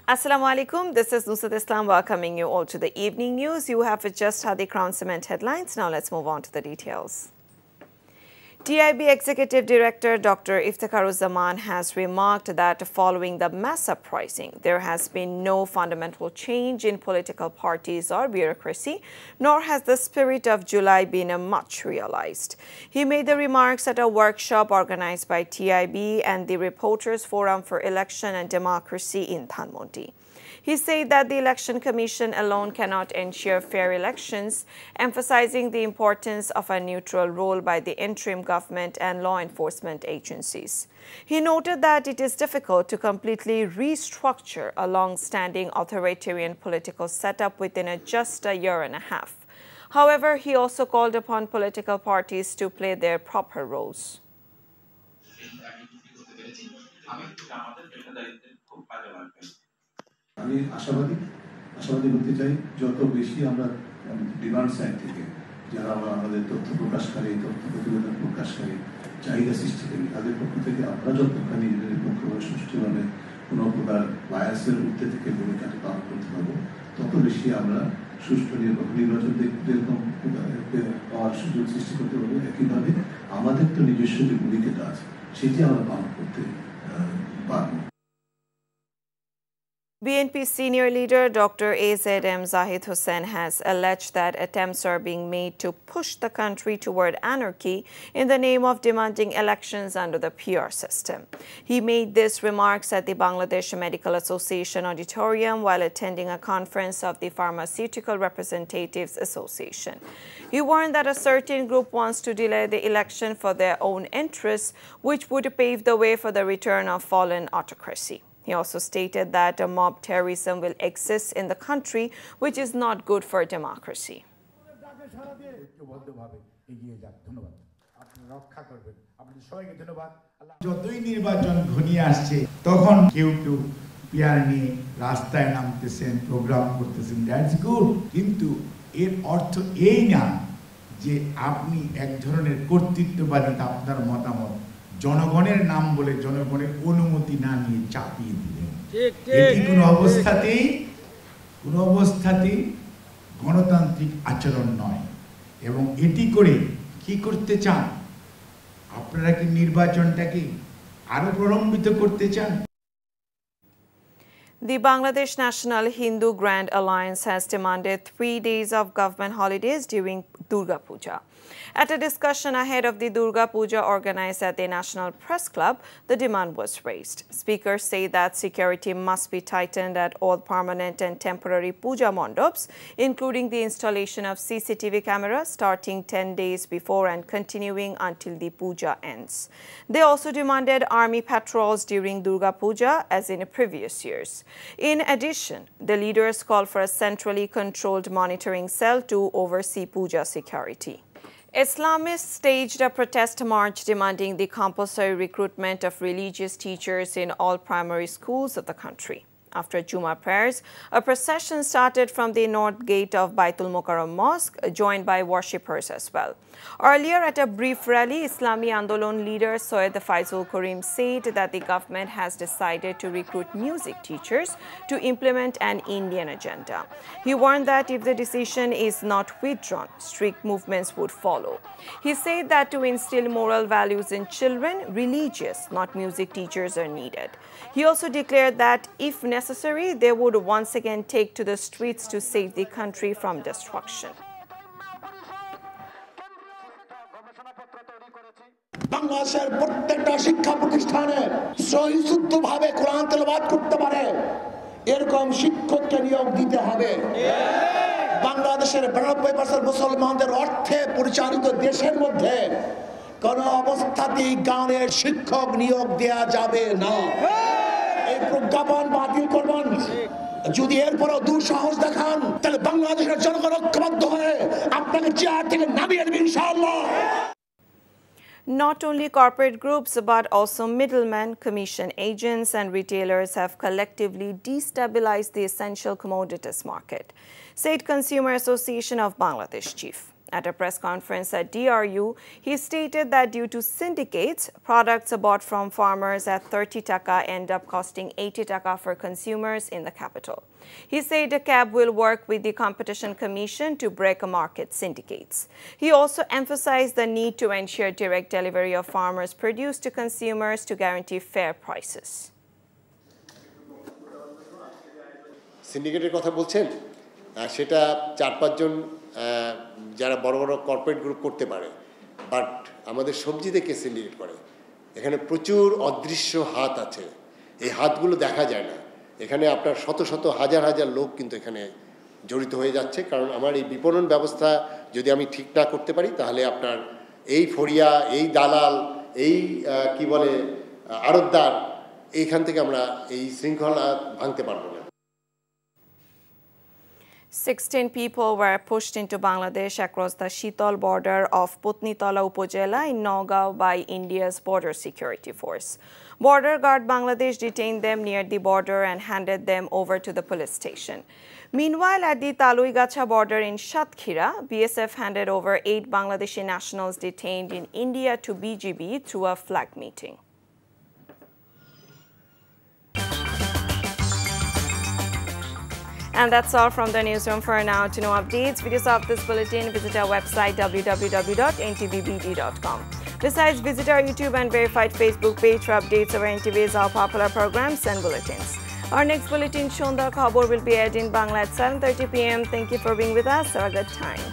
Assalamu alaikum. This is Nusrat Islam welcoming you all to the evening news. You have just had the Crown Cement headlines. Now let's move on to the details. TIB Executive Director Dr. Iftikharuzzaman has remarked that following the mass uprising, there has been no fundamental change in political parties or bureaucracy, nor has the spirit of July been much realized. He made the remarks at a workshop organized by TIB and the Reporters Forum for Election and Democracy in Dhanmondi. He said that the Election Commission alone cannot ensure fair elections, emphasizing the importance of a neutral role by the interim government and law enforcement agencies. He noted that it is difficult to completely restructure a long-standing authoritarian political setup within just a year and a half. However, he also called upon political parties to play their proper roles. আমি আশাবাদী বলতে চাই যত বেশি আমরা demand side থেকে যারা আমাদের তথ্য প্রকাশকারী তথ্য প্রতিবেদন প্রকাশকারী চাহিদা সৃষ্টিকারী তাদের পক্ষ থেকে আমরা যতখানি নিজেদের পক্ষে সুষ্ঠুভাবে কোনো প্রকার বায়াসের ঊর্ধ্বে থেকে ভূমিকাটি পালন করতে পারবো তত বেশি আমরা সুষ্ঠু নির্বাচন যেরকম পাওয়ার সুযোগ সৃষ্টি করতে পারবো একইভাবে আমাদের তো নিজস্ব যে ভূমিকাটা আছে সেটি আমরা পালন করতে পারবো। BNP senior leader Dr. AZM Zahid Hussain has alleged that attempts are being made to push the country toward anarchy in the name of demanding elections under the PR system. He made these remarks at the Bangladesh Medical Association auditorium while attending a conference of the Pharmaceutical Representatives Association. He warned that a certain group wants to delay the election for their own interests, which would pave the way for the return of fallen autocracy. He also stated that a mob terrorism will exist in the country, which is not good for democracy. যতই নির্বাচন ঘনিয়ে আসছে তখন কেউ peer নিয়ে রাস্তায় নামতেছেন programme করতেছেন that's good কিন্তু এর অর্থ এই না যে আপনি এক ধরনের কর্তৃত্ববাদী আপনার মতামত জনগণের নাম বলে জনগণের অনুমতি না নিয়ে চাপিয়ে দিলেন এটি কোনো অবস্থাতেই গণতান্ত্রিক আচরণ নয় এবং এটি করে কি করতে চান আপনারা কি নির্বাচনটাকে আরো প্রলম্বিত করতে চান? The Bangladesh National Hindu Grand Alliance has demanded 3 days of government holidays during Durga Puja. At a discussion ahead of the Durga Puja organized at the National Press Club, the demand was raised. Speakers say that security must be tightened at all permanent and temporary puja mandaps, including the installation of CCTV cameras starting 10 days before and continuing until the puja ends. They also demanded army patrols during Durga Puja as in previous years. In addition, the leaders called for a centrally controlled monitoring cell to oversee puja security. Islamists staged a protest march demanding the compulsory recruitment of religious teachers in all primary schools of the country. After Jummah prayers, a procession started from the north gate of Baitul Mukarram Mosque, joined by worshippers as well. Earlier, at a brief rally, Islami Andolon leader Soyed Faizul Karim said that the government has decided to recruit music teachers to implement an Indian agenda. He warned that if the decision is not withdrawn, strict movements would follow. He said that to instill moral values in children, religious, not music teachers, are needed. He also declared that, if necessary, they would once again take to the streets to save the country from destruction. বাংলাদেশের প্রত্যেকটা শিক্ষা প্রতিষ্ঠানে সহিষ্ণুভাবে কোরআন তেলাওয়াত করতে পারে এরকম শিক্ষককে নিয়োগ দিতে হবে। বাংলাদেশের 92% মুসলমানদের অর্থে পরিচালিত দেশের মধ্যে কোন অবস্থাতেই গানের শিক্ষক নিয়োগ দেয়া যাবে না। এই প্রজ্ঞাপন বাতিল করবেন। যদি এরপরও দুঃসাহস দেখান তাহলে বাংলাদেশের জনগণ ঐক্যবদ্ধ হয়ে আপনাকে চেয়ার থেকে নামিয়ে দেবে ইনশাআল্লাহ। Not only corporate groups, but also middlemen, commission agents and retailers have collectively destabilized the essential commodities market, said Consumer Association of Bangladesh chief. At a press conference at DRU, he stated that due to syndicates, products bought from farmers at 30 taka end up costing 80 taka for consumers in the capital. He said the CAB will work with the Competition Commission to break market syndicates. He also emphasized the need to ensure direct delivery of farmers' produce to consumers to guarantee fair prices. সিন্ডিকেটের কথা বলছেন, সেটা 4-5 জন যারা বড় বড় corporate group করতে পারে, but আমাদের সবজি থেকে সিন্ডিকেট করে। এখানে প্রচুর অদৃশ্য হাত আছে, এই হাতগুলো দেখা যায় না। এখানে আপনার শত শত হাজার হাজার লোক কিন্তু এখানে জড়িত হয়ে যাচ্ছে, কারণ আমার এই বিপণন ব্যবস্থা যদি আমি ঠিক না করতে পারি, তাহলে আপনার এই ফড়িয়া, এই দালাল, এই কি বলে আড়তদার, এইখান থেকে আমরা এই শৃঙ্খলা ভাঙতে পারবো না। 16 people were pushed into Bangladesh across the Shitol border of Putnitola Upazila in Nagaon by India's border security force. Border guard Bangladesh detained them near the border and handed them over to the police station. Meanwhile, at the Taluigacha border in Shatkhira, BSF handed over 8 Bangladeshi nationals detained in India to BGB through a flag meeting. And that's all from the newsroom for now. To know updates, videos of this bulletin, visit our website www.ntvbd.com. Besides, visit our YouTube and verified Facebook page for updates of our NTV's all popular programs and bulletins. Our next bulletin, Shondar Khabor, will be aired in Bangla at 7:30 p.m. Thank you for being with us. Have a good time.